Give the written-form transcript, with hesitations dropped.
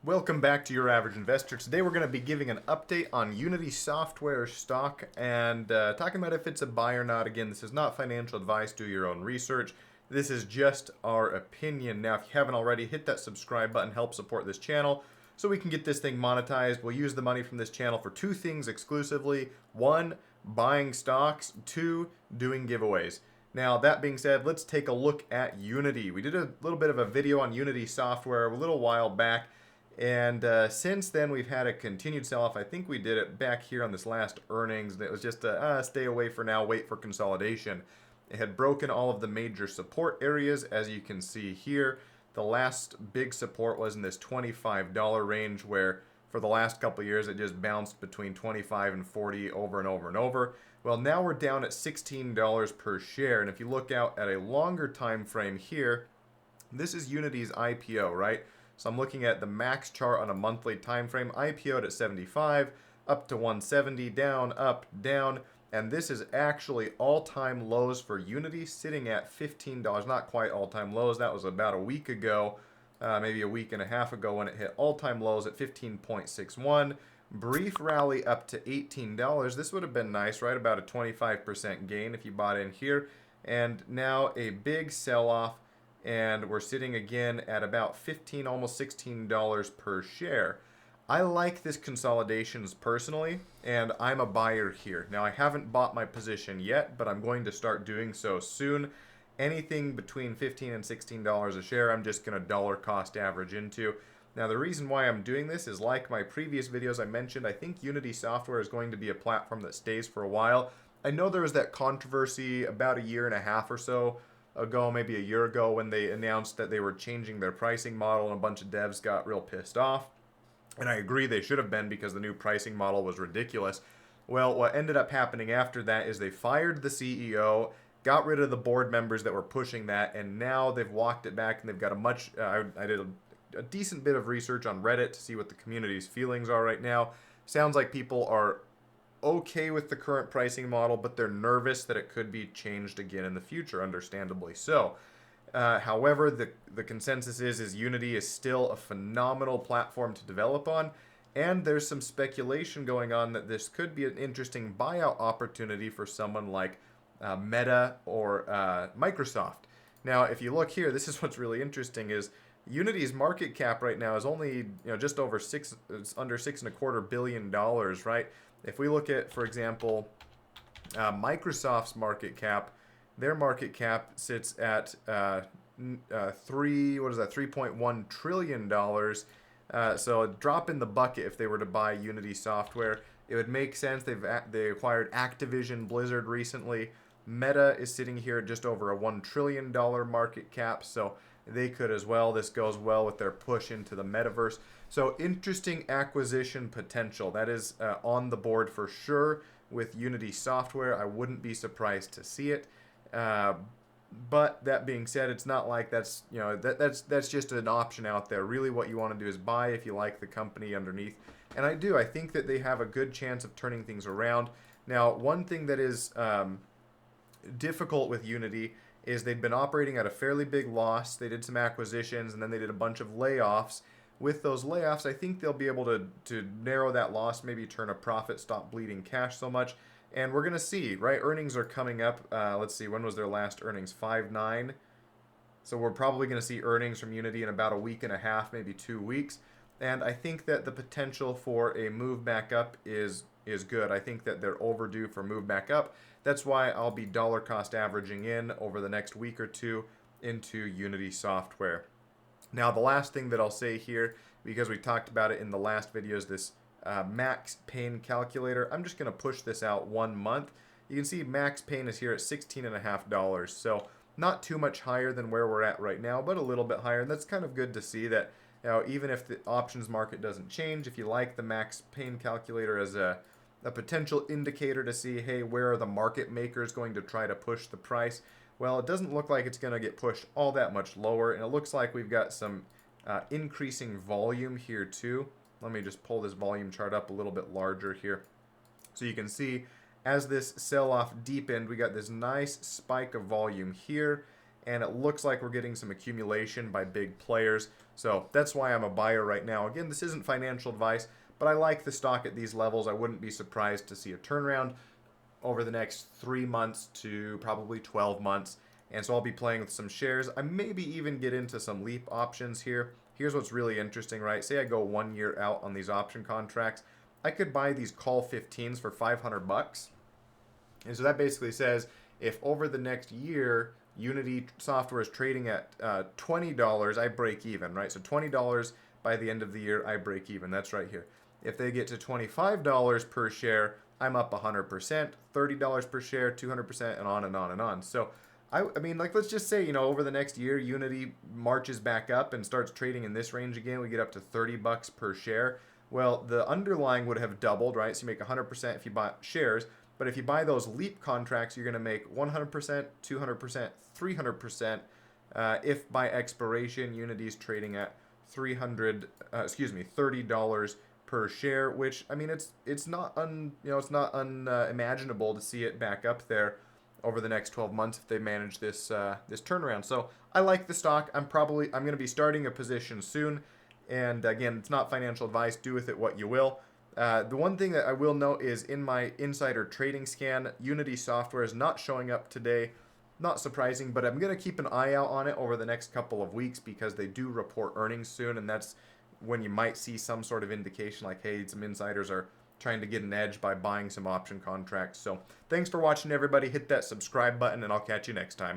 Welcome back to Your Average Investor. Today we're going to be giving an update on Unity Software stock and talking about if it's a buy or not. Again, this is not financial advice. Do your own research. This is just our opinion. Now, if you haven't already, hit that subscribe button. Help support this channel so we can get this thing monetized. We'll use the money from this channel for two things exclusively. One, buying stocks. Two, doing giveaways. Now, that being said, let's take a look at Unity. We did a little bit of a video on Unity Software a little while back. And since then, we've had a continued sell-off. I think we did it back here on this last earnings. And it was just stay away for now, wait for consolidation. It had broken all of the major support areas, as you can see here. The last big support was in this $25 range, where for the last couple of years, it just bounced between 25 and 40 over and over and over. Well, now we're down at $16 per share. And if you look out at a longer time frame here, this is Unity's IPO, right? So I'm looking at the max chart on a monthly time frame. IPO'd at 75, up to 170, down, up, down. And this is actually all-time lows for Unity, sitting at $15. Not quite all-time lows. That was about a week ago, maybe a week and a half ago when it hit all-time lows at 15.61. Brief rally up to $18. This would have been nice, right? About a 25% gain if you bought in here. And now a big sell-off. And we're sitting again at about $15, almost $16 per share. I like this consolidations personally, and I'm a buyer here. Now, I haven't bought my position yet, but I'm going to start doing so soon. Anything between $15 and $16 a share, I'm just going to dollar cost average into. Now, the reason why I'm doing this is, like my previous videos I mentioned, I think Unity Software is going to be a platform that stays for a while. I know there was that controversy about a year and a half or so ago, maybe a year ago, when they announced that they were changing their pricing model, and a bunch of devs got real pissed off. And I agree they should have been, because the new pricing model was ridiculous. Well, what ended up happening after that is they fired the CEO, got rid of the board members that were pushing that, and now they've walked it back, and they've got a much I did a decent bit of research on Reddit to see what the community's feelings are right now. Sounds like people are okay with the current pricing model, but they're nervous that it could be changed again in the future, understandably so. However, the consensus is Unity is still a phenomenal platform to develop on, and there's some speculation going on that this could be an interesting buyout opportunity for someone like Meta or Microsoft. Now, if you look here, this is what's really interesting is Unity's market cap right now is only just over it's under $6.25 billion, right? If we look at, for example, Microsoft's market cap, their market cap sits at $3.1 trillion. So a drop in the bucket if they were to buy Unity Software. It would make sense. They acquired Activision Blizzard recently. Meta is sitting here at just over a $1 trillion market cap, so they could as well. This goes well with their push into the metaverse. So interesting acquisition potential. That is on the board for sure with Unity Software. I wouldn't be surprised to see it. But that being said, it's not like that's that's just an option out there. Really, what you want to do is buy if you like the company underneath. And I do. I think that they have a good chance of turning things around. Now, one thing that is difficult with Unity is they've been operating at a fairly big loss. They did some acquisitions, and then they did a bunch of layoffs. With those layoffs, I think they'll be able to narrow that loss, maybe turn a profit, stop bleeding cash so much. And we're going to see, right? Earnings are coming up. Let's see, when was their last earnings? 5/9. So we're probably going to see earnings from Unity in about a week and a half, maybe 2 weeks. And I think that the potential for a move back up is good. I think that they're overdue for move back up. That's why I'll be dollar cost averaging in over the next week or two into Unity Software. Now, the last thing that I'll say here, because we talked about it in the last video, is this max pain calculator. I'm just going to push this out 1 month. You can see max pain is here at $16.50. So not too much higher than where we're at right now, but a little bit higher. And that's kind of good to see that, even if the options market doesn't change, if you like the max pain calculator as a potential indicator to see, hey, where are the market makers going to try to push the price? Well, it doesn't look like it's going to get pushed all that much lower, and it looks like we've got some increasing volume here too. Let me just pull this volume chart up a little bit larger here. So you can see as this sell-off deepened, we got this nice spike of volume here, and it looks like we're getting some accumulation by big players. So that's why I'm a buyer right now. Again, this isn't financial advice, but I like the stock at these levels. I wouldn't be surprised to see a turnaround over the next 3 months to probably 12 months. And so I'll be playing with some shares. I maybe even get into some leap options here. Here's what's really interesting, right? Say I go 1 year out on these option contracts. I could buy these call 15s for 500 bucks. And so that basically says if over the next year Unity software is trading at $20, I break even, right? So $20 by the end of the year, I break even. That's right here. If they get to $25 per share, I'm up 100%, $30 per share, 200%, and on and on and on. So I mean, like, let's just say, you know, over the next year, Unity marches back up and starts trading in this range again. We get up to 30 bucks per share. Well, the underlying would have doubled, right? So you make 100% if you buy shares. But if you buy those leap contracts, you're going to make 100%, 200%, 300%. If by expiration, Unity's trading at $30 per share, which, I mean, it's not unimaginable to see it back up there over the next 12 months if they manage this this turnaround. So I like the stock. I'm going to be starting a position soon. And again, it's not financial advice. Do with it what you will. The one thing that I will note is in my insider trading scan, Unity software is not showing up today. Not surprising, but I'm going to keep an eye out on it over the next couple of weeks because they do report earnings soon, and that's when you might see some sort of indication like, hey, some insiders are trying to get an edge by buying some option contracts. So thanks for watching, everybody. Hit that subscribe button, and I'll catch you next time.